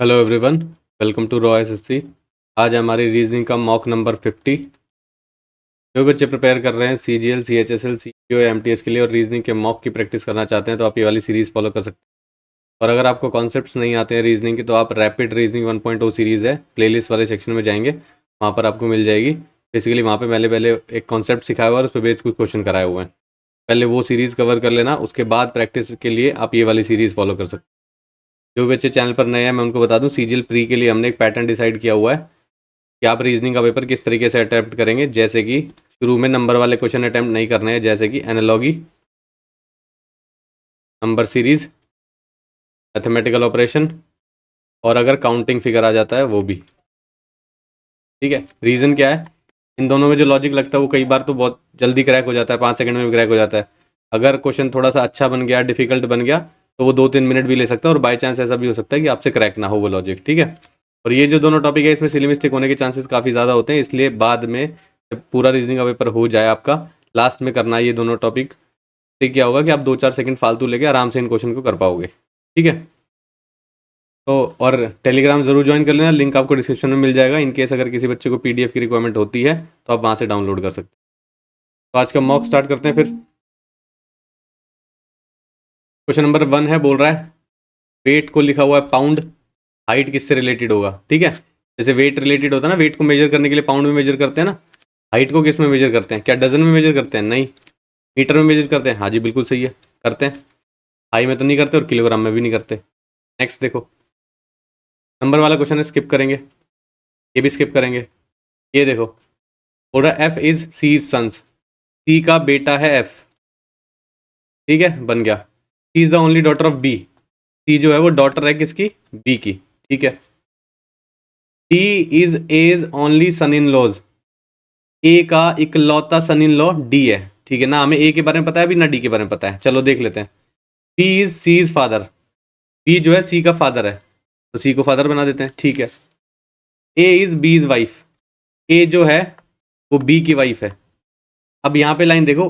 Hello everyone, welcome to Raw SSC. आज हमारी reasoning का मॉक नंबर 50। जो बच्चे प्रिपेयर कर रहे हैं सीजीएल, सीएचएसएल, सीईओ, एमटीएस के लिए और रीजनिंग के मॉक की प्रैक्टिस करना चाहते हैं तो आप ये वाली सीरीज़ फॉलो कर सकते हैं। और अगर आपको कॉन्सेप्ट्स नहीं आते हैं रीजनिंग के तो आप रैपिड रीजनिंग 1.0 सीरीज़ है, प्लेलिस्ट वाले सेक्शन में जाएंगे, वहाँ पर आपको मिल जाएगी। बेसिकली वहाँ पर पहले पहले एक कॉन्सेप्ट सिखाया हुआ है और उस पर बेस्ड कुछ क्वेश्चन कराए हुए हैं। पहले वो सीरीज़ कवर कर लेना, उसके बाद प्रैक्टिस के लिए आप ये वाली सीरीज़ फॉलो कर सकते हैं। जो बच्चे चैनल पर नए हैं मैं उनको बता दूं, सीजीएल प्री के लिए हमने एक पैटर्न डिसाइड किया हुआ है कि आप रीजनिंग का पेपर किस तरीके से अटैम्प्ट करेंगे। जैसे कि शुरू में नंबर वाले क्वेश्चन अटैम्प्ट नहीं करने हैं, जैसे कि analogy, number series, mathematical operation और अगर काउंटिंग फिगर आ जाता है वो भी। ठीक है, रीज़न क्या है, इन दोनों में जो लॉजिक लगता है वो कई बार तो बहुत जल्दी क्रैक हो जाता है, 5 सेकंड में भी क्रैक हो जाता है। अगर क्वेश्चन थोड़ा सा अच्छा बन गया, डिफिकल्ट बन गया, तो वो 2-3 मिनट भी ले सकता है और बाई चांस ऐसा भी हो सकता है कि आपसे क्रैक ना हो वो लॉजिक। ठीक है, और ये जो दोनों टॉपिक है इसमें सिली मिस्टेक होने के चांसेस काफ़ी ज़्यादा होते हैं, इसलिए बाद में जब पूरा रीजनिंग का पेपर हो जाए आपका, लास्ट में करना ये दोनों टॉपिक। ठीक, क्या होगा कि आप 2-4 सेकंड फालतू लेके आराम से इन क्वेश्चन को कर पाओगे। ठीक है, तो और टेलीग्राम ज़रूर ज्वाइन कर लेना, लिंक आपको डिस्क्रिप्शन में मिल जाएगा। इन केस अगर किसी बच्चे को पीडीएफ की रिक्वायरमेंट होती है तो आप वहाँ से डाउनलोड कर सकते हैं। तो आज का मॉक स्टार्ट करते हैं फिर। क्वेश्चन नंबर 1 है, बोल रहा है वेट को लिखा हुआ है पाउंड, हाइट किससे रिलेटेड होगा। ठीक है, जैसे वेट रिलेटेड होता है ना, वेट को मेजर करने के लिए पाउंड में मेजर करते हैं ना, हाइट को किस में मेजर करते हैं, क्या डजन में मेजर करते हैं, नहीं, मीटर में मेजर करते हैं। हाँ जी बिल्कुल सही है, करते हैं। हाई में तो नहीं करते और किलोग्राम में भी नहीं करते। नेक्स्ट देखो, नंबर वाला क्वेश्चन है, स्किप करेंगे, ये भी स्किप करेंगे। ये देखो, बोल रहा है F is C is sons, C का बेटा है एफ। ठीक है, बन गया। C is the only daughter of B, C जो है वो डॉटर है किसकी, बी की। ठीक है, D is as only son in laws, A का इकलौता सन इन लॉ डी है। ठीक है ना, हमें ए के बारे में पता है अभी ना डी के बारे में पता है, चलो देख लेते हैं। P is C is father, P जो है सी का फादर है तो सी को फादर बना देते हैं। ठीक है, ए इज बी इज वाइफ, ए जो है वो बी की वाइफ है। अब यहाँ पे लाइन देखो,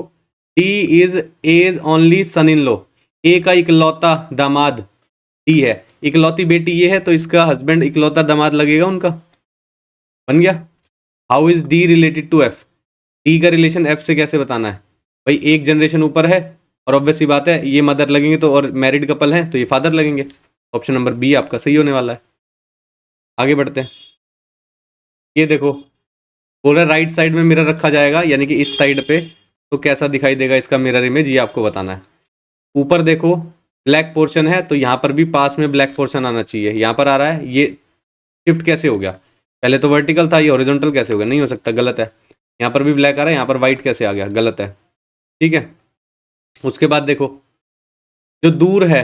D is as only son in law, A का इकलौता दामाद डी है, इकलौती बेटी ये है तो इसका हस्बैंड इकलौता दामाद लगेगा उनका, बन गया। How is D related to F, D का रिलेशन एफ से कैसे बताना है भाई, एक जनरेशन ऊपर है और ऑब्वियस सी बात है ये मदर लगेंगे तो, और मैरिड कपल है तो ये फादर लगेंगे। ऑप्शन नंबर बी आपका सही होने वाला है। आगे बढ़ते हैं। ये देखो, बोल रहा है राइट साइड में मिरर रखा जाएगा, यानी कि इस साइड पे, तो कैसा दिखाई देगा इसका मिरर इमेज, ये आपको बताना है। ऊपर देखो ब्लैक पोर्शन है तो यहाँ पर भी पास में ब्लैक पोर्शन आना चाहिए, यहाँ पर आ रहा है, ये शिफ्ट कैसे हो गया, पहले तो वर्टिकल था, ये हॉरिजॉन्टल कैसे हो गया, नहीं हो सकता, गलत है। यहाँ पर भी ब्लैक आ रहा है, यहाँ पर व्हाइट कैसे आ गया, गलत है। ठीक है, उसके बाद देखो जो दूर है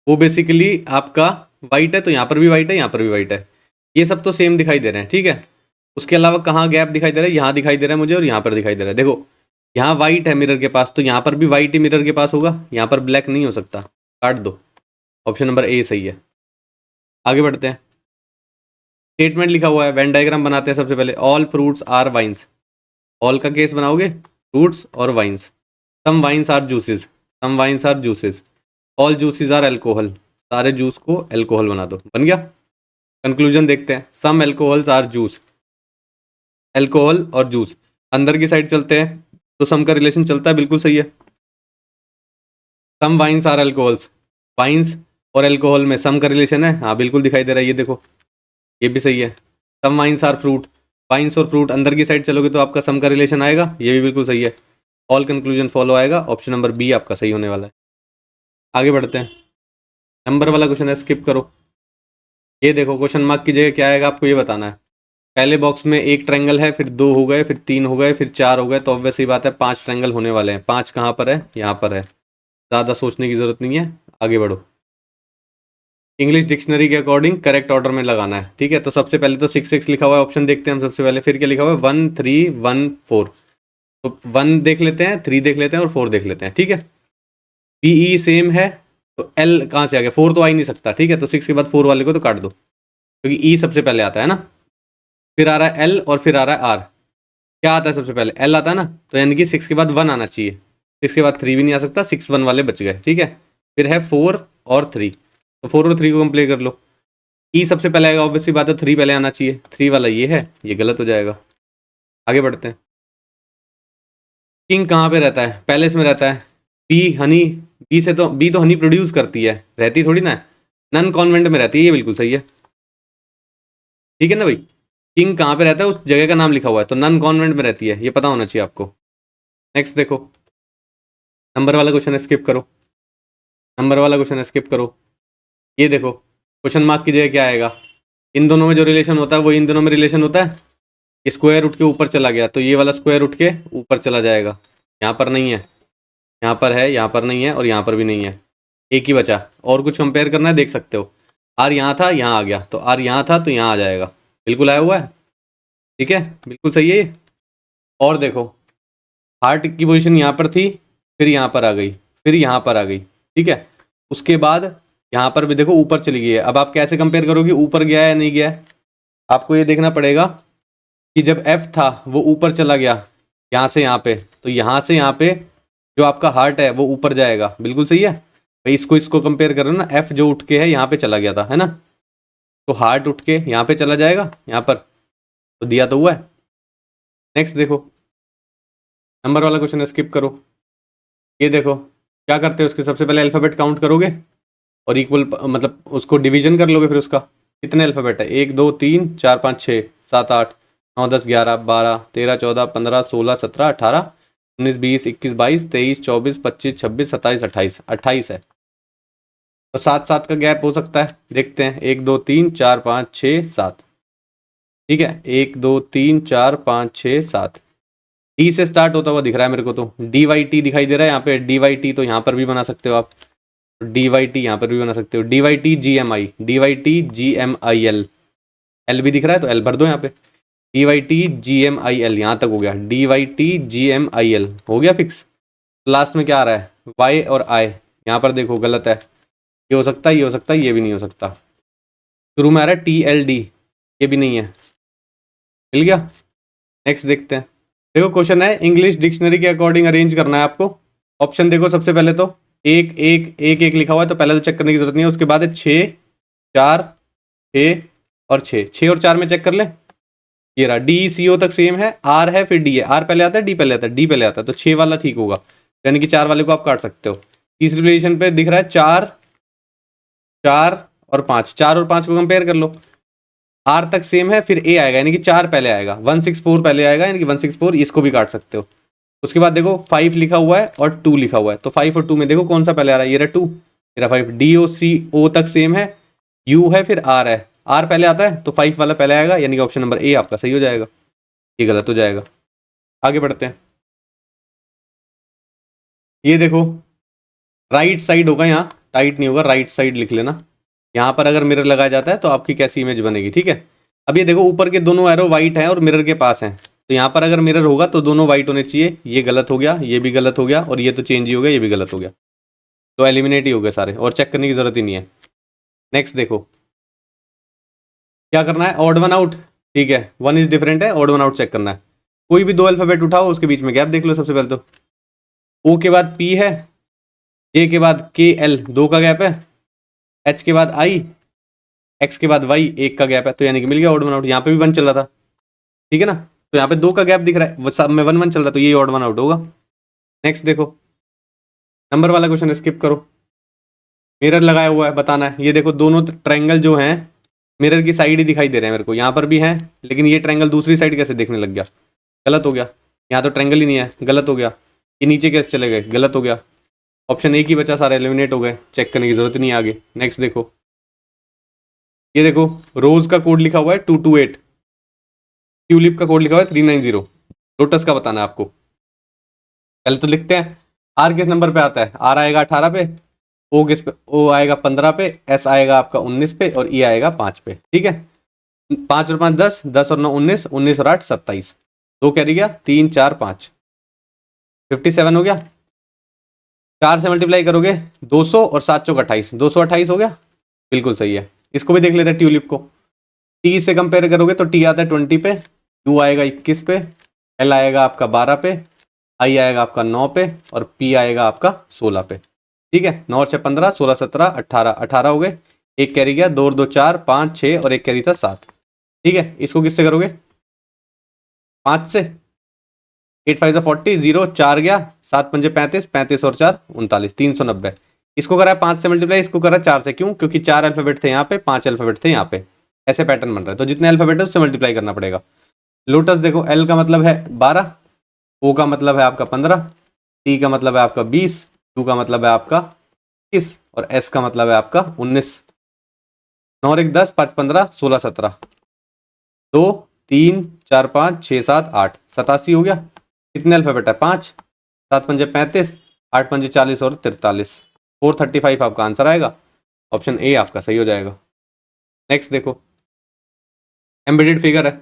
वो बेसिकली आपका वाइट है तो यहाँ पर भी वाइट है, यहाँ पर भी वाइट है, ये सब तो सेम दिखाई दे रहे हैं। ठीक है, उसके अलावा कहाँ गैप दिखाई दे रहा है, यहाँ दिखाई दे रहा है मुझे और यहाँ पर दिखाई दे रहा है। देखो यहाँ वाइट है मिरर के पास तो यहाँ पर भी वाइट ही मिरर के पास होगा, यहाँ पर ब्लैक नहीं हो सकता, काट दो। ऑप्शन नंबर ए सही है। आगे बढ़ते हैं। स्टेटमेंट लिखा हुआ है, वेन डायग्राम बनाते हैं सबसे पहले। All fruits are wines, all का केस बनाओगे, फ्रूट्स और wines. Some wines are juices, some wines are juices. All juices are alcohol, सारे जूस को एल्कोहल बना दो, बन गया। कंक्लूजन देखते हैं, some alcohols are juice, alcohol और जूस अंदर की साइड चलते हैं तो सम का रिलेशन चलता है, बिल्कुल सही है। सम वाइन्स आर एल्कोहल्स, वाइन्स और एल्कोहल में सम का रिलेशन है, हाँ बिल्कुल दिखाई दे रहा है, ये देखो ये भी सही है। सम वाइन्स आर फ्रूट, वाइन्स और फ्रूट अंदर की साइड चलोगे तो आपका सम का रिलेशन आएगा, ये भी बिल्कुल सही है। ऑल कंक्लूजन फॉलो आएगा, ऑप्शन नंबर बी आपका सही होने वाला है। आगे बढ़ते हैं। नंबर वाला क्वेश्चन है, स्किप करो। ये देखो क्वेश्चन मार्क की जगह क्या आएगा आपको ये बताना है। पहले बॉक्स में एक ट्रायंगल है, फिर 2 हो गए, फिर 3 हो गए, फिर 4 हो गए, तो ऑब्वियस ही बात है 5 ट्रायंगल होने वाले हैं। 5 कहाँ पर है, यहाँ पर है, ज़्यादा सोचने की ज़रूरत नहीं है, आगे बढ़ो। इंग्लिश डिक्शनरी के अकॉर्डिंग करेक्ट ऑर्डर में लगाना है। ठीक है, तो सबसे पहले तो 6 लिखा हुआ है, ऑप्शन देखते हैं हम सबसे पहले। फिर क्या लिखा हुआ है, 1 3 1 4, तो 1 देख लेते हैं, 3 देख लेते हैं और 4 देख लेते हैं। ठीक है, पी ई सेम है तो एल कहाँ से आ गया, 4 तो आ ही नहीं सकता। ठीक है, तो 6 के बाद 4 वाले को तो काट दो, क्योंकि ई सबसे पहले आता है ना, फिर आ रहा है एल और फिर आ रहा है आर। क्या आता है सबसे पहले, एल आता है ना, तो यानी कि 6 के बाद 1 आना चाहिए, 6 के बाद 3 भी नहीं आ सकता, 6 1 वाले बच गए। ठीक है, फिर है 4 और 3, तो 4 और 3 को कंप्लीट कर लो। ई सबसे पहले आएगा, ऑब्वियसली बात है 3 पहले आना चाहिए, 3 वाला ये है, ये गलत हो जाएगा। आगे बढ़ते हैं। किंग कहाँ पे रहता है? पैलेस में रहता है। बी हनी, बी तो हनी प्रोड्यूस करती है, रहती थोड़ी ना है। नन कॉन्वेंट में रहती है, ये बिल्कुल सही है, ठीक है ना भाई। किंग कहाँ पे रहता है? उस जगह का नाम लिखा हुआ है, तो नन कॉन्वेंट में रहती है, ये पता होना चाहिए आपको। नेक्स्ट देखो, नंबर वाला क्वेश्चन स्किप करो, नंबर वाला क्वेश्चन स्किप करो। ये देखो, क्वेश्चन मार्क की जगह क्या आएगा? इन दोनों में जो रिलेशन होता है वो इन दोनों में रिलेशन होता है। स्क्वायर उठ के ऊपर चला गया, तो ये वाला स्क्वायर उठ के ऊपर चला जाएगा। यहाँ पर नहीं है, यहाँ पर है, यहाँ पर नहीं है, और यहाँ पर भी नहीं है, एक ही बचा। और कुछ कंपेयर करना है, देख सकते हो। आर यहाँ था, यहाँ आ गया, तो आर यहाँ था तो यहाँ आ जाएगा, बिल्कुल आया हुआ है, ठीक है, बिल्कुल सही है ये। और देखो, हार्ट की पोजीशन यहाँ पर थी, फिर यहाँ पर आ गई, फिर यहाँ पर आ गई, ठीक है। उसके बाद यहाँ पर भी देखो ऊपर चली गई है। अब आप कैसे कंपेयर करोगे, ऊपर गया है या नहीं गया है? आपको ये देखना पड़ेगा कि जब एफ था वो ऊपर चला गया यहाँ से यहाँ पे, तो यहाँ से यहाँ पे जो आपका हार्ट है वो ऊपर जाएगा, बिल्कुल सही है भाई। इसको कंपेयर करो ना, एफ जो उठ के है यहाँ पे चला गया था, है ना, तो हार्ट उठ के यहाँ पे चला जाएगा, यहाँ पर, तो दिया तो हुआ है। नेक्स्ट देखो, नंबर वाला क्वेश्चन स्किप करो। ये देखो क्या करते हो, उसके सबसे पहले अल्फ़ाबेट काउंट करोगे और इक्वल मतलब उसको डिवीजन कर लोगे। फिर उसका कितने अल्फ़ाबेट है? 1 2 3 4 5 6 7 8 9 10 11 12 13 14 15 16 17 18 19 20 21 22 23 24 25 26 27 28 28 है। तो 7 7 का गैप हो सकता है, देखते हैं। 1 2 3 4 5 6 7, ठीक है, 1 2 3 4 5 6 7। डी से स्टार्ट होता हुआ दिख रहा है मेरे को, तो डी वाई टी दिखाई दे रहा है यहाँ पे। डी वाई टी तो यहाँ पर भी बना सकते हो आप, डी वाई टी यहाँ पर भी बना सकते हो। D Y T G M I, D Y T G M I L, L भी दिख रहा है तो एल भर दो यहाँ पे। D Y T G M I L यहाँ तक हो गया, D Y T G M I L हो गया फिक्स। लास्ट में क्या आ रहा है? वाई और आई, यहाँ पर देखो गलत है, ये हो सकता है, ये हो सकता है, ये भी नहीं हो सकता। शुरू में आ रहा है टी एल डी, ये भी नहीं है, मिल गया। नेक्स्ट देखते हैं। देखो क्वेश्चन है इंग्लिश डिक्शनरी के अकॉर्डिंग अरेंज करना है आपको। ऑप्शन देखो, सबसे पहले तो एक एक एक एक लिखा हुआ है, तो पहले तो चेक करने की जरूरत नहीं है। उसके बाद है 6 4 6 और 6, 6 और 4 में चेक कर ले। ये रहा, डी सी ओ तक सेम है, आर है फिर डी है, आर पहले आता है डी पहले आता है, डी पहले आता है, तो 6 वाला ठीक होगा, यानी कि 4 वाले को आप काट सकते हो। तीसरी पोजीशन पे दिख रहा है 4 4 और 5, 4 और 5 को कंपेयर कर लो। आर तक सेम है, फिर ए आएगा, यानी कि 4 पहले आएगा, 164 पहले आएगा, यानी कि 164, इसको भी काट सकते हो। उसके बाद देखो 5 लिखा हुआ है और 2 लिखा हुआ है, तो 5 और 2 में देखो कौन सा पहले आ रहा है, ये रहा 2, मेरा 5। डी ओ सी ओ तक सेम है, यू है फिर आर है, आर पहले आता है तो 5 वाला पहले आएगा, यानी कि ऑप्शन नंबर ए आपका सही हो जाएगा, ये गलत हो जाएगा। आगे बढ़ते हैं। ये देखो राइट साइड होगा, यहाँ टाइट नहीं होगा, राइट साइड लिख लेना। यहाँ पर अगर मिरर लगाया जाता है तो आपकी कैसी इमेज बनेगी, ठीक है। अब ये देखो ऊपर के दोनों एरो वाइट हैं और मिरर के पास हैं, तो यहाँ पर अगर मिरर होगा तो दोनों वाइट होने चाहिए, ये गलत हो गया, ये भी गलत हो गया, और ये तो चेंज ही हो गया, ये भी गलत हो गया, तो एलिमिनेट ही हो गए सारे, और चेक करने की जरूरत ही नहीं है। नेक्स्ट देखो क्या करना है, ऑड वन आउट, ठीक है, वन इज डिफरेंट है, ऑड वन आउट चेक करना है। कोई भी दो अल्फाबेट उठाओ, उसके बीच में गैप देख लो। सबसे पहले तो ओ के बाद पी है, जे के बाद के एल 2 का गैप है, एच के बाद आई, एक्स के बाद वाई 1 का गैप है, तो यानी कि मिल गया ऑड वन आउट। यहाँ पे भी 1 चल रहा था, ठीक है ना, तो यहाँ पे 2 का गैप दिख रहा है, सब में 1 1 चल रहा है, तो ये ऑड वन आउट होगा। नेक्स्ट देखो, नंबर वाला क्वेश्चन स्किप करो। मिरर लगाया हुआ है, बताना है। ये देखो दोनों ट्रायंगल जो हैं मिरर की साइड ही दिखाई दे रहे हैं मेरे को, यहाँ पर भी हैं, लेकिन ये ट्रायंगल दूसरी साइड कैसे देखने लग गया, गलत हो गया। यहाँ तो ट्रायंगल ही नहीं है, गलत हो गया। ये नीचे कैसे चले गए, गलत हो गया। ऑप्शन एक ही बचा, सारे एलिमिनेट हो गए, चेक करने की जरूरत नहीं है आगे। नेक्स्ट देखो, ये देखो रोज का कोड लिखा हुआ है 228, ट्यूलिप का कोड लिखा हुआ है 390, लोटस का बताना है आपको। पहले तो लिखते हैं, आर किस नंबर पे आता है, आर आएगा 18 पे, ओ किस पे, ओ आएगा 15 पे, एस आएगा आपका 19 पे, और ई आएगा 5 पे, ठीक है। 5 और 5 10, 10 और 9 19, 19 और 8 27, 2 कैरी गया, 3 4 5, 57 हो गया। 4 से मल्टीप्लाई करोगे 200 और 7 चौक 28, 228 हो गया, बिल्कुल सही है। इसको भी देख लेते हैं ट्यूलिप को। टी से कंपेयर करोगे तो टी आता है 20 पे, यू आएगा 21 पे, एल आएगा आपका 12 पे, आई आएगा आपका 9 पे, और पी आएगा आपका 16 पे, ठीक है। 9 और 6 15, 16 17 18, 18 हो गए। एक कैरी गया, 2 और 2 4, 5 6 और एक कैरी था 7। ठीक है, इसको किससे करोगे? 5 से। 8 5 40, 0 4 गया, 7 5 35, 35 और 4 39, 390। इसको करा है 5 से मल्टीप्लाई, इसको करा 4 से। क्यों? क्योंकि 4 अल्फाबेट थे यहाँ पे, 5 अल्फाबेट थे यहाँ पे। ऐसे पैटर्न बन रहा है, तो जितने अल्फाबेट है उससे मल्टीप्लाई करना पड़ेगा। लोटस देखो, एल का मतलब है 12, ओ का मतलब है आपका 15, टी का मतलब है आपका 20, यू का मतलब है आपका 21 और एस का मतलब है आपका 19। 9 और 1 10, 5 15 16 17, 2 3 4 5 6 7 8, 87 हो गया। कितने अल्फाबेट है? 5, 7 पंजे 35, 8 पंजे 40 और 43, 435 आपका आंसर आएगा। ऑप्शन ए आपका सही हो जाएगा। नेक्स्ट देखो, एम्बेडेड फिगर है,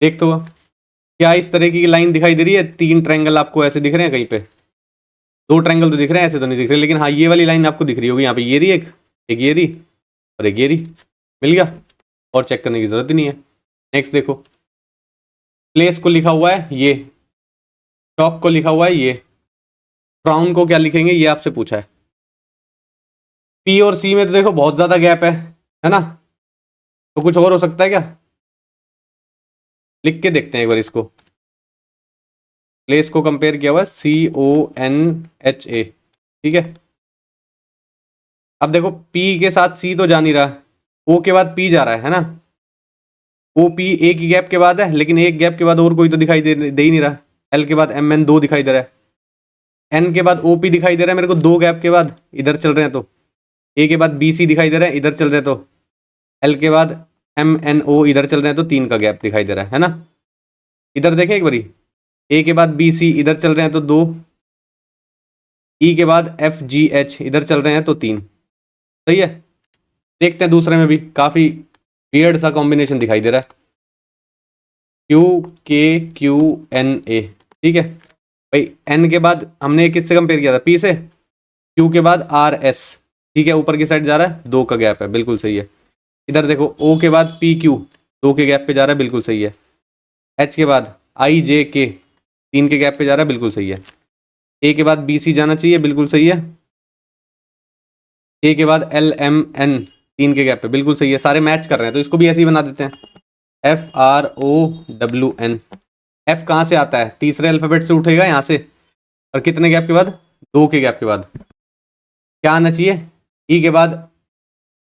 देख तो क्या इस तरह की लाइन दिखाई दे रही है? 3 ट्रायंगल आपको ऐसे दिख रहे हैं कहीं पे? 2 ट्रायंगल तो दिख रहे हैं, ऐसे तो नहीं दिख रहे, लेकिन हाँ ये वाली लाइन आपको दिख रही होगी यहाँ पे। ये रही एक ये रही और एक ये रही, मिल गया, और चेक करने की जरूरत ही नहीं है। नेक्स्ट देखो, प्लेस को लिखा हुआ है ये, चौक को लिखा हुआ है ये, क्राउन को क्या लिखेंगे ये आपसे पूछा है। पी और सी में तो देखो बहुत ज्यादा गैप है ना, तो कुछ और हो सकता है क्या? लिख के देखते हैं एक बार इसको। प्लेस को कंपेयर किया हुआ है CONHA, ठीक है। अब देखो पी के साथ सी तो जा नहीं रहा, ओ के बाद पी जा रहा है ना। ओ पी एक ही गैप के बाद है, लेकिन एक गैप के बाद और कोई तो दिखाई दे ही नहीं रहा। एल के बाद MN 2 दिखाई दे रहा है, एन के बाद OP दिखाई दे रहा है मेरे को 2 गैप के बाद, इधर चल रहे हैं तो। ए के बाद BC दिखाई दे रहा है, इधर चल रहे हैं तो। एल के बाद MNO इधर चल रहे हैं तो 3 का गैप दिखाई दे रहा है ना। इधर देखें एक बारी, ए के बाद BC इधर चल रहे हैं तो 2, ई के बाद FGH इधर चल रहे हैं तो 3। सही है। देखते हैं दूसरे में भी, काफी वियर्ड सा कॉम्बिनेशन दिखाई दे रहा है, QKQNA, ठीक है भाई। एन के बाद हमने किससे कंपेयर किया था? पी से। क्यू के बाद RS, ठीक है, ऊपर की साइड जा रहा है, 2 का गैप है, बिल्कुल सही है। इधर देखो ओ के बाद PQ 2 के गैप पे जा रहा है, बिल्कुल सही है। एच के बाद IJK 3 के गैप पे जा रहा है, बिल्कुल सही है। ए के बाद BC जाना चाहिए, बिल्कुल सही है। ए के बाद LMN 3 के गैप पे, बिल्कुल सही है। सारे मैच कर रहे हैं, तो इसको भी ऐसे ही बना देते हैं, FROWN। एफ कहाँ से आता है? तीसरे अल्फाबेट से उठेगा यहाँ से, और कितने गैप के बाद? 2 के गैप के बाद। क्या आना चाहिए? ई के बाद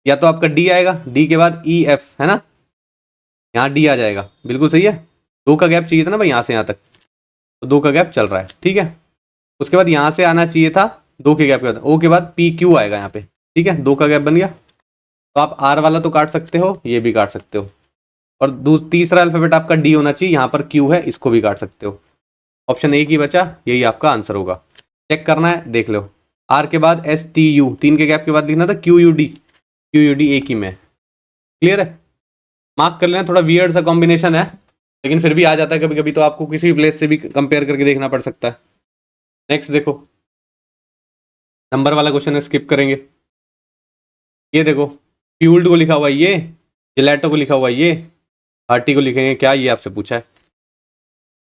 या तो आपका डी आएगा, डी के बाद EF, है ना, यहाँ डी आ जाएगा, बिल्कुल सही है। 2 का गैप चाहिए था ना भाई यहाँ से यहाँ तक, तो 2 का गैप चल रहा है, ठीक है। उसके बाद यहाँ से आना चाहिए था 2 के गैप के बाद, ओ के बाद PQ आएगा यहाँ पे, ठीक है, 2 का गैप बन गया। तो आप आर वाला तो काट सकते हो, ये भी काट सकते हो, और तीसरा अल्फाबेट आपका डी होना चाहिए, यहाँ पर क्यू है, इसको भी काट सकते हो। ऑप्शन ए की बचा, यही आपका आंसर होगा। चेक करना है, देख लो। आर के बाद STU 3 के गैप के बाद लिखना था QUD एक ही में। क्लियर है? मार्क कर लेना, थोड़ा वियर्ड सा कॉम्बिनेशन है, लेकिन फिर भी आ जाता है कभी कभी, तो आपको किसी भी प्लेस से भी कंपेयर करके देखना पड़ सकता है। नेक्स्ट देखो, नंबर वाला क्वेश्चन है, स्किप करेंगे। ये देखो, फ्यूल्ड को लिखा हुआ है ये, जिलेटो को लिखा हुआ है ये, हार्टी को लिखेंगे क्या, ये आपसे पूछा है।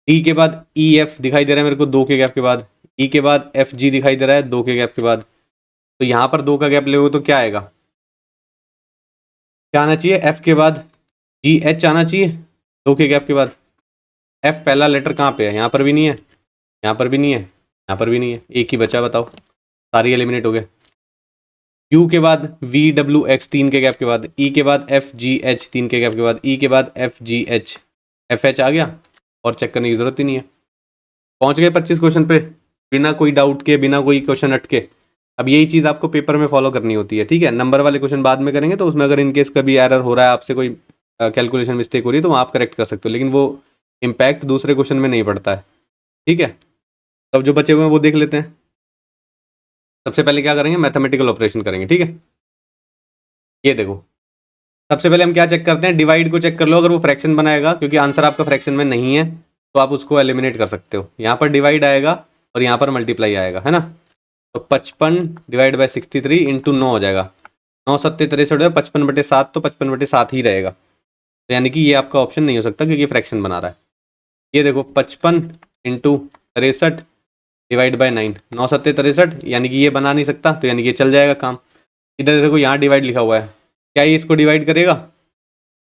डी के बाद EF दिखाई दे रहा है मेरे को 2 के गैप के बाद, ई के बाद FG दिखाई दे रहा है 2 के गैप के बाद, तो यहाँ पर 2 का गैप ले तो क्या आएगा? क्या आना चाहिए? F के बाद GH आना चाहिए 2 के गैप के बाद। F पहला लेटर कहाँ पे है? यहाँ पर भी नहीं है, यहाँ पर भी नहीं है, यहाँ पर भी नहीं है, एक ही बचा, बताओ। सारी एलिमिनेट हो गए। U के बाद VWX 3 के गैप के बाद, E के बाद FGH 3 के गैप के बाद, E के बाद FGH, FH आ गया, और चेक करने की जरूरत ही नहीं है। पहुंच गए 25 क्वेश्चन पे, बिना कोई डाउट के, बिना कोई क्वेश्चन अटके। अब यही चीज़ आपको पेपर में फॉलो करनी होती है, ठीक है। नंबर वाले क्वेश्चन बाद में करेंगे, तो उसमें अगर इनकेस कभी एरर हो रहा है, आपसे कोई कैलकुलेशन मिस्टेक हो रही है, तो आप करेक्ट कर सकते हो, लेकिन वो इम्पैक्ट दूसरे क्वेश्चन में नहीं पड़ता है, ठीक है। तब जो बचे हुए हैं वो देख लेते हैं। सबसे पहले क्या करेंगे? मैथमेटिकल ऑपरेशन करेंगे, ठीक है। ये देखो, सबसे पहले हम क्या चेक करते हैं? डिवाइड को चेक कर लो, अगर वो फ्रैक्शन बनाएगा, क्योंकि आंसर आपका फ्रैक्शन में नहीं है, तो आप उसको एलिमिनेट कर सकते हो। यहाँ पर डिवाइड आएगा और यहाँ पर मल्टीप्लाई आएगा, है ना। तो 55 डिवाइड बाई 63 इंटू 9 हो जाएगा, 9 सत्ते 63, 55/7, तो 55/7 ही रहेगा। तो यानी कि ये आपका ऑप्शन नहीं हो सकता, क्योंकि फ्रैक्शन बना रहा है। ये देखो, 55 इंटू 63 डिवाइड बाई 9, 9 सत्ते 63, यानी कि ये बना नहीं सकता, तो यानी कि ये चल जाएगा काम। इधर देखो यहाँ डिवाइड लिखा हुआ है, क्या ये इसको डिवाइड करेगा?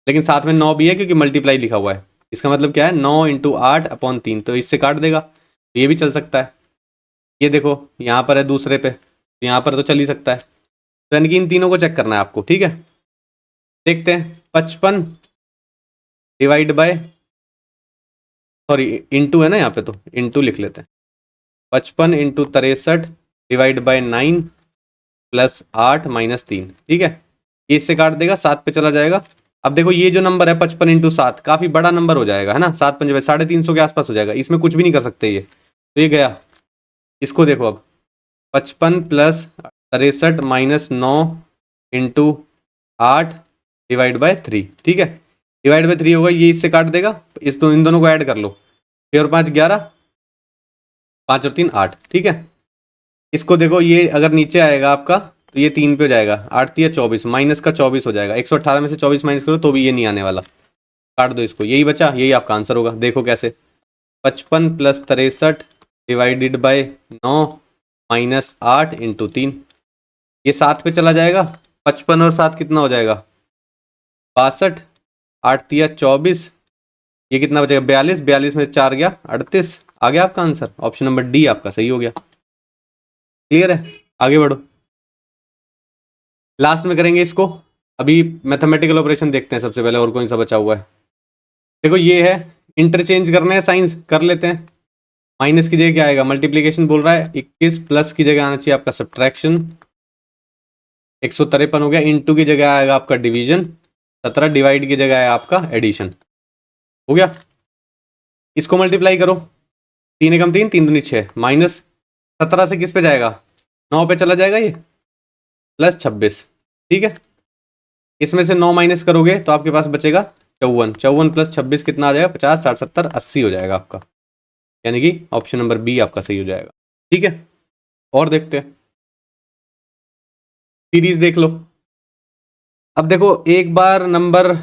लेकिन साथ में 9 भी है क्योंकि मल्टीप्लाई लिखा हुआ है। इसका मतलब क्या है, 9 × 8/3, तो इससे काट देगा, तो ये भी चल सकता है। ये देखो यहाँ पर है दूसरे पे, तो यहाँ पर तो चल ही सकता है। तो यानी कि इन तीनों को चेक करना है आपको, ठीक है। देखते हैं, 55 डिवाइड बाय, सॉरी इंटू है ना यहाँ पे, तो इंटू लिख लेते हैं। 55 × 63 डिवाइड बाय 9 + 8 - 3, ठीक है। ये इससे काट देगा, 7 पे चला जाएगा। अब देखो ये जो नंबर है 55 × 7 काफ़ी बड़ा नंबर हो जाएगा, है ना। 7 पंजे 350 के आसपास हो जाएगा, इसमें कुछ भी नहीं कर सकते ये, तो ये गया। इसको देखो अब, 55 + 63 - 9 × 8 डिवाइड बाय 3, ठीक है। डिवाइड बाय 3 होगा, ये इससे काट देगा, इन दोनों को ऐड कर लो। 6 और 5 11, 5 और 3 8, ठीक है। इसको देखो, ये अगर नीचे आएगा आपका तो ये 3 पे हो जाएगा, 8 × 3 = 24, माइनस का 24 हो जाएगा। 118 में से 24 माइनस करो तो भी ये नहीं आने वाला, काट दो इसको, यही बचा, यही आपका आंसर होगा। देखो कैसे, 55 + 63 डिवाइडेड बाय 9 - 8 × 3, ये 7 पे चला जाएगा। 55 और 7 कितना हो जाएगा, 62, 8 × 3 = 24, ये कितना बचेगा 42, 42 में से 4 गया 38, आ गया आपका आंसर। ऑप्शन नंबर डी आपका सही हो गया। क्लियर है, आगे बढ़ो, लास्ट में करेंगे इसको। अभी मैथमेटिकल ऑपरेशन देखते हैं सबसे पहले, और कौन सा बचा हुआ है। देखो ये है, इंटरचेंज करने हैं साइंस, कर लेते हैं। माइनस की जगह क्या आएगा, मल्टीप्लीकेशन बोल रहा है। 21 प्लस की जगह आना चाहिए आपका सब्ट्रैक्शन। 153 हो गया, इंटू की जगह आएगा आपका डिवीजन। 17 डिवाइड की जगह है आपका एडिशन। हो गया, इसको मल्टीप्लाई करो, 3 एकम 3, 3 दूनी 6, माइनस 17 से किस पे जाएगा, 9 पे चला जाएगा ये, प्लस 26, ठीक है। इसमें से 9 माइनस करोगे तो आपके पास बचेगा 54, 54 + 26 कितना आ जाएगा, 50, 60, 70, 80 हो जाएगा आपका। यानी कि ऑप्शन नंबर बी आपका सही हो जाएगा, ठीक है। और देखते हैं, सीरीज देख लो। अब देखो एक बार नंबर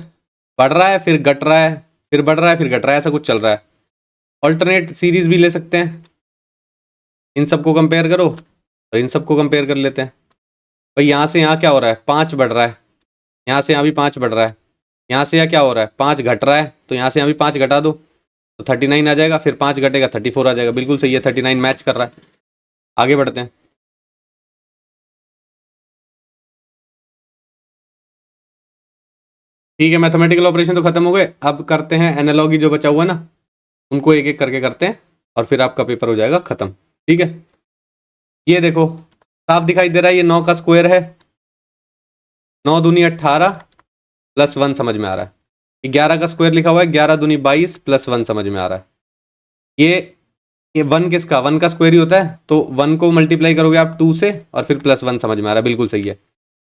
बढ़ रहा है, फिर घट रहा है, फिर बढ़ रहा है, फिर घट रहा है, ऐसा कुछ चल रहा है। ऑल्टरनेट सीरीज भी ले सकते हैं, इन सबको कंपेयर करो और इन सबको कंपेयर कर लेते हैं। भाई यहाँ से यहाँ क्या हो रहा है, 5 बढ़ रहा है, यहाँ से यहाँ भी 5 बढ़ रहा है, यहाँ से यहाँ क्या हो रहा है, 5 घट रहा है, तो यहाँ से यहाँ भी 5 घटा दो तो 39 आ जाएगा, फिर 5 घटेगा 34 आ जाएगा। बिल्कुल सही है, 39 मैच कर रहा है। आगे बढ़ते हैं। ठीक है, मैथमेटिकल ऑपरेशन तो खत्म हो गए, अब करते हैं एनालॉगी, जो बचा हुआ है ना उनको एक एक करके करते हैं और फिर आपका पेपर हो जाएगा खत्म, ठीक है। ये देखो साफ दिखाई दे रहा है, ये 9 का स्क्वायर है, 9 दूनी 18 + 1 समझ में आ रहा है। 11 का स्क्वायर लिखा हुआ है, 11 दूनी 22 + 1 समझ में आ रहा है। ये 1 किसका, 1 का स्क्वायर ही होता है, तो 1 को मल्टीप्लाई करोगे आप 2 से और फिर +1 समझ में आ रहा है, बिल्कुल सही है।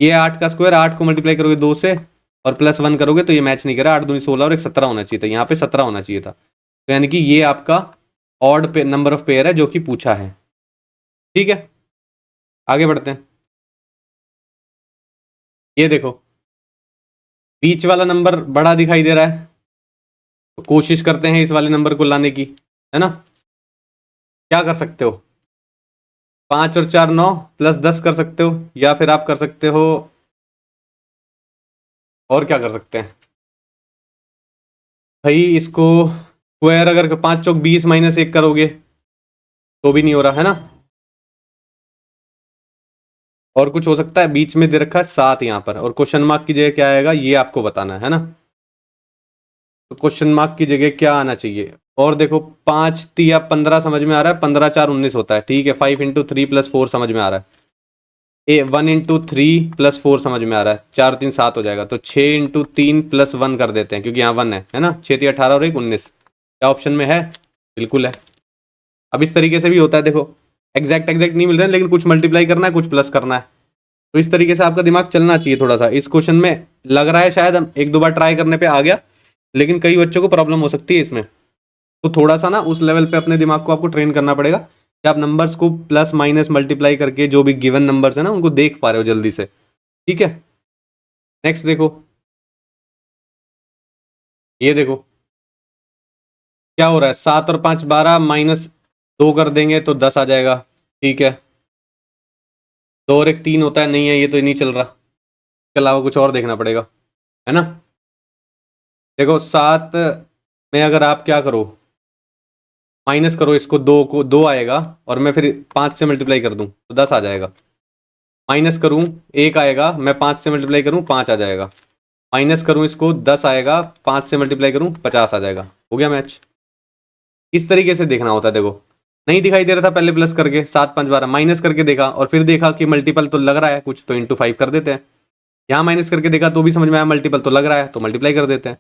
ये 8 का स्क्वायर, 8 को मल्टीप्लाई करोगे 2 से और +1 करोगे तो ये मैच नहीं कर रहा, 8 दूनी 16 और एक 17 होना चाहिए था, यहाँ पे 17 होना चाहिए था। तो यानी कि ये आपका ऑड पे नंबर ऑफ पेयर है जो कि पूछा है, ठीक है। आगे बढ़ते हैं। ये देखो बीच वाला नंबर बड़ा दिखाई दे रहा है, तो कोशिश करते हैं इस वाले नंबर को लाने की, है ना। क्या कर सकते हो, 5 और 4 9 +10 कर सकते हो, या फिर आप कर सकते हो, और क्या कर सकते हैं भाई, इसको स्क्वायर अगर 5 चौक 20 -1 करोगे तो भी नहीं हो रहा, है ना। और कुछ हो सकता है, बीच में दे रखा है 7 यहाँ पर, और क्वेश्चन मार्क की जगह क्या आएगा ये आपको बताना है ना। तो क्वेश्चन मार्क की जगह क्या आना चाहिए, और देखो 5 तिया 15 समझ में आ रहा है, 15 4 19 होता है, ठीक है। 5 × 3 + 4 समझ में आ रहा है, 1 × 3 + 4 समझ में आ रहा है, 4 3 7 हो जाएगा। तो 6 × 3 + 1 कर देते हैं, क्योंकि यहाँ 1 है ना। 6 3 18 और 1 19, क्या ऑप्शन में है, बिल्कुल है। अब इस तरीके से भी होता है, देखो एग्जैक्ट नहीं मिल रहे हैं, लेकिन कुछ मल्टीप्लाई करना है, कुछ प्लस करना है, तो इस तरीके से आपका दिमाग चलना चाहिए थोड़ा सा। इस क्वेश्चन में लग रहा है शायद हम 1 2 बार ट्राई करने पे आ गया, लेकिन कई बच्चों को प्रॉब्लम हो सकती है इसमें, तो थोड़ा सा ना उस लेवल पे अपने दिमाग को आपको ट्रेन करना पड़ेगा कि आप नंबर्स को प्लस माइनस मल्टीप्लाई करके जो भी गिवन नंबर्स है ना उनको देख पा रहे हो जल्दी से, ठीक है। नेक्स्ट देखो, ये देखो क्या हो रहा है, 7 और 5 12 -2 कर देंगे तो 10 आ जाएगा, ठीक है। 2 और 1 3 होता है, नहीं है, ये तो नहीं चल रहा, इसके अलावा कुछ और देखना पड़ेगा, है ना। देखो 7 में अगर आप क्या करो, माइनस करो इसको, 2 को 2 आएगा और मैं फिर 5 से मल्टीप्लाई कर दूं तो 10 आ जाएगा। माइनस करूं 1 आएगा, मैं 5 से मल्टीप्लाई करूं 5 आ जाएगा। माइनस करूं इसको 10 आएगा, 5 से मल्टीप्लाई करूं 50 आ जाएगा। हो गया मैच। इस तरीके से देखना होता है। देखो नहीं दिखाई दे रहा था पहले प्लस करके 7 5 12, माइनस करके देखा और फिर देखा कि मल्टीपल तो लग रहा है कुछ, तो इंटू 5 कर देते हैं। यहाँ माइनस करके देखा तो भी समझ में आया मल्टीपल तो लग रहा है, तो मल्टीप्लाई कर देते हैं।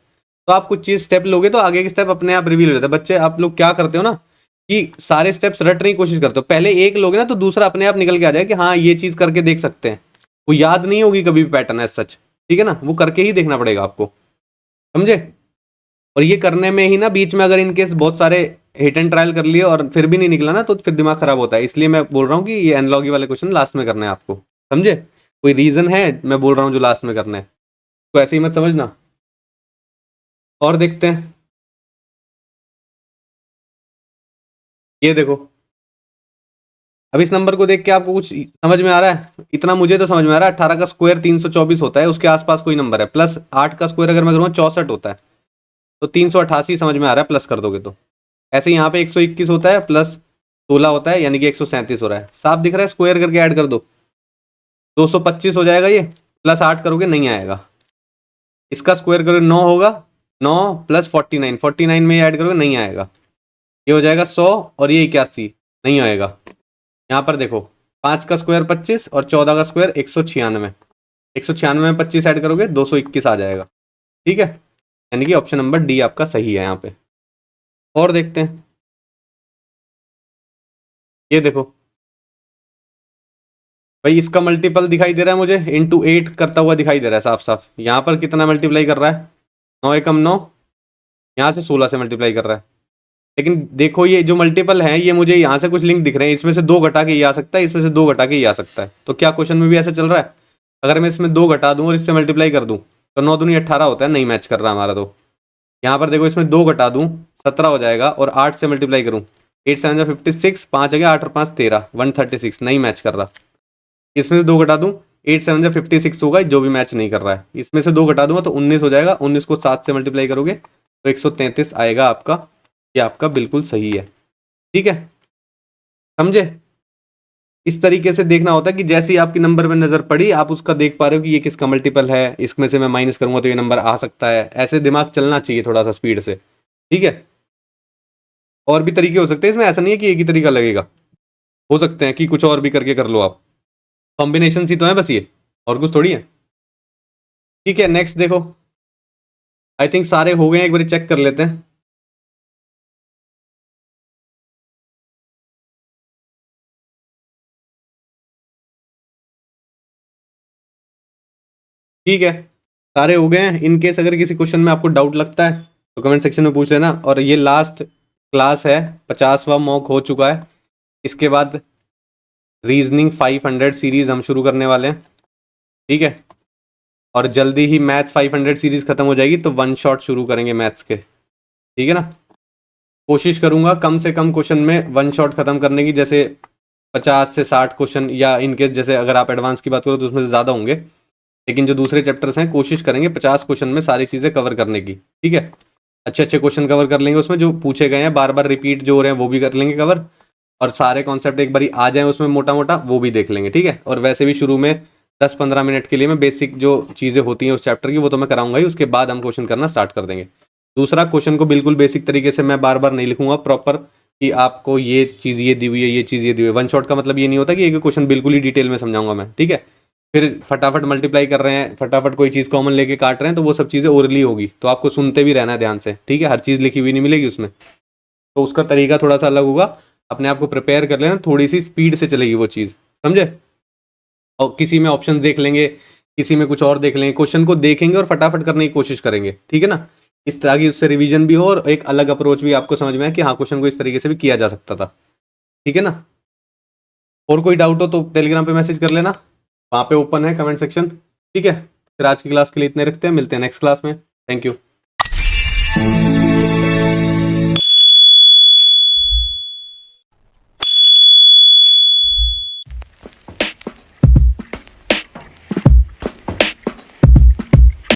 तो आप कुछ चीज स्टेप लोगे तो आगे के स्टेप अपने आप रिवील हो जाता है। बच्चे आप लोग क्या करते हो ना कि सारे स्टेप्स रटने की कोशिश करते हो, पहले एक लोगे ना तो दूसरा अपने आप निकल के आ जाए कि हाँ ये चीज करके देख सकते हैं। वो याद नहीं होगी कभी भी पैटर्न एज सच, ठीक है ना, वो करके ही देखना पड़ेगा आपको, समझे। और ये करने में ही ना बीच में अगर इनकेस बहुत सारे हिट एंड ट्रायल कर लिए और फिर भी नहीं निकला ना तो फिर दिमाग खराब होता है। इसलिए मैं बोल रहा हूँ कि ये एनालॉजी वाले क्वेश्चन लास्ट में करने हैं आपको, समझे। कोई रीजन है मैं बोल रहा हूँ जो लास्ट में करना है, तो ऐसे ही मत समझना। और देखते हैं, ये देखो अब इस नंबर को देख के आपको कुछ समझ में आ रहा है? इतना मुझे तो समझ में आ रहा है, 18 का स्क्वायर 324 होता है, उसके आसपास कोई नंबर है, प्लस 8 का स्क्वायर अगर मैं करूँगा 64 होता है, तो 388 समझ में आ रहा है प्लस कर दोगे तो। ऐसे यहाँ पे 121 होता है प्लस 16 होता है, यानी कि 137 हो रहा है, साफ दिख रहा है। स्क्वायर करके ऐड कर दो 225 हो जाएगा, ये प्लस 8 करोगे नहीं आएगा। इसका स्क्वायर करोगे 9 होगा, 9 प्लस 49, 49 में ऐड करोगे नहीं आएगा, ये हो जाएगा 100 और ये 81 नहीं आएगा। यहाँ पर देखो 5 का स्क्वायर 25 और 14 का स्क्वायर 196, 196 में 25 ऐड करोगे 221 आ जाएगा, ठीक है। यानी कि ऑप्शन नंबर डी आपका सही है यहाँ पे। और देखते हैं, ये देखो भाई इसका मल्टीपल दिखाई दे रहा है मुझे, इंटू 8 करता हुआ दिखाई दे रहा है साफ साफ। यहाँ पर कितना मल्टीप्लाई कर रहा है, 9 एकम 9, यहाँ से 16 से मल्टीप्लाई कर रहा है। लेकिन देखो ये जो मल्टीपल है ये मुझे यहाँ से कुछ लिंक दिख रहे हैं, इसमें से 2 घटा के ये आ सकता है, इसमें से 2 घटा के ये आ सकता है। तो क्या क्वेश्चन में भी ऐसा चल रहा है? अगर मैं इसमें 2 घटा दूँ और इससे मल्टीप्लाई कर दूँ तो 9 दूनी 18 होता है, नहीं मैच कर रहा हमारा। तो यहाँ पर देखो इसमें 2 घटा दूँ 17 हो जाएगा और 8 से मल्टीप्लाई करूँ 8 7 56, 5 आ 8 और 5 13, 136 नहीं मैच कर रहा। इसमें से 2 घटा दूँ 8 7 56 होगा, जो भी मैच नहीं कर रहा है। इसमें से 2 घटा दूंगा तो 19 हो जाएगा, 19 को 7 से मल्टीप्लाई करोगे तो 133 आएगा आपका। ये आपका बिल्कुल सही है, ठीक है, समझे। इस तरीके से देखना होता है कि जैसे ही आपकी नंबर में नजर पड़ी आप उसका देख पा रहे हो कि ये किसका मल्टीपल है, इसमें से मैं माइनस करूंगा तो ये नंबर आ सकता है। ऐसे दिमाग चलना चाहिए थोड़ा सा स्पीड से, ठीक है। और भी तरीके हो सकते हैं इसमें, ऐसा नहीं है कि एक ही तरीका लगेगा, हो सकते हैं कि कुछ और भी करके कर लो आप। कॉम्बिनेशन ही तो है बस ये, और कुछ थोड़ी है, ठीक है। नेक्स्ट देखो, आई थिंक सारे हो गए, एक बार चेक कर लेते हैं। ठीक है सारे हो गए हैं। इन केस अगर किसी क्वेश्चन में आपको डाउट लगता है तो कमेंट सेक्शन में पूछ लेना। और ये लास्ट क्लास है, 50वां मॉक हो चुका है। इसके बाद रीजनिंग 500 सीरीज हम शुरू करने वाले हैं, ठीक है। और जल्दी ही मैथ्स 500 सीरीज खत्म हो जाएगी तो 1 शॉट शुरू करेंगे मैथ्स के, ठीक है ना। कोशिश करूंगा कम से कम क्वेश्चन में 1 शॉट खत्म करने की, जैसे 50 से 60 क्वेश्चन, या इनकेस जैसे अगर आप एडवांस की बात करो तो उसमें से ज़्यादा होंगे, लेकिन जो दूसरे चैप्टर्स हैं कोशिश करेंगे 50 क्वेश्चन में सारी चीज़ें कवर करने की, ठीक है। अच्छे अच्छे क्वेश्चन कवर कर लेंगे, उसमें जो पूछे गए हैं बार बार रिपीट जो हो रहे हैं वो भी कर लेंगे कवर, और सारे कॉन्सेप्ट एक बार आ जाए उसमें मोटा मोटा वो भी देख लेंगे, ठीक है। और वैसे भी शुरू में 10-15 मिनट के लिए मैं बेसिक जो चीज़ें होती हैं उस चैप्टर की वो तो मैं कराऊंगा ही, उसके बाद हम क्वेश्चन करना स्टार्ट कर देंगे। दूसरा, क्वेश्चन को बिल्कुल बेसिक तरीके से मैं बार बार नहीं लिखूंगा प्रॉपर कि आपको ये चीज़ ये दी हुई है, ये चीज़ ये दी हुई है। 1 शॉट का मतलब ये नहीं होता कि एक क्वेश्चन बिल्कुल ही डिटेल में समझाऊंगा मैं, ठीक है। फिर फटाफट मल्टीप्लाई कर रहे हैं, फटाफट कोई चीज़ कॉमन लेके काट रहे हैं, तो वो सब चीज़ें ओरली होगी, तो आपको सुनते भी रहना है ध्यान से, ठीक है। हर चीज़ लिखी हुई नहीं मिलेगी उसमें, तो उसका तरीका थोड़ा सा अलग होगा। अपने आप को प्रिपेयर कर लेना, थोड़ी सी स्पीड से चलेगी वो चीज़, समझे। और किसी में ऑप्शन देख लेंगे, किसी में कुछ और देख लेंगे, क्वेश्चन को देखेंगे और फटाफट करने की कोशिश करेंगे, ठीक है ना। इस तरह की उससे रिवीजन भी हो और एक अलग अप्रोच भी आपको समझ में आए कि हाँ क्वेश्चन को इस तरीके से भी किया जा सकता था, ठीक है ना। और कोई डाउट हो तो टेलीग्राम पे मैसेज कर लेना, वहाँ पे ओपन है कमेंट सेक्शन, ठीक है। फिर आज की क्लास के लिए इतने रखते हैं, मिलते हैं नेक्स्ट क्लास में। Thank you.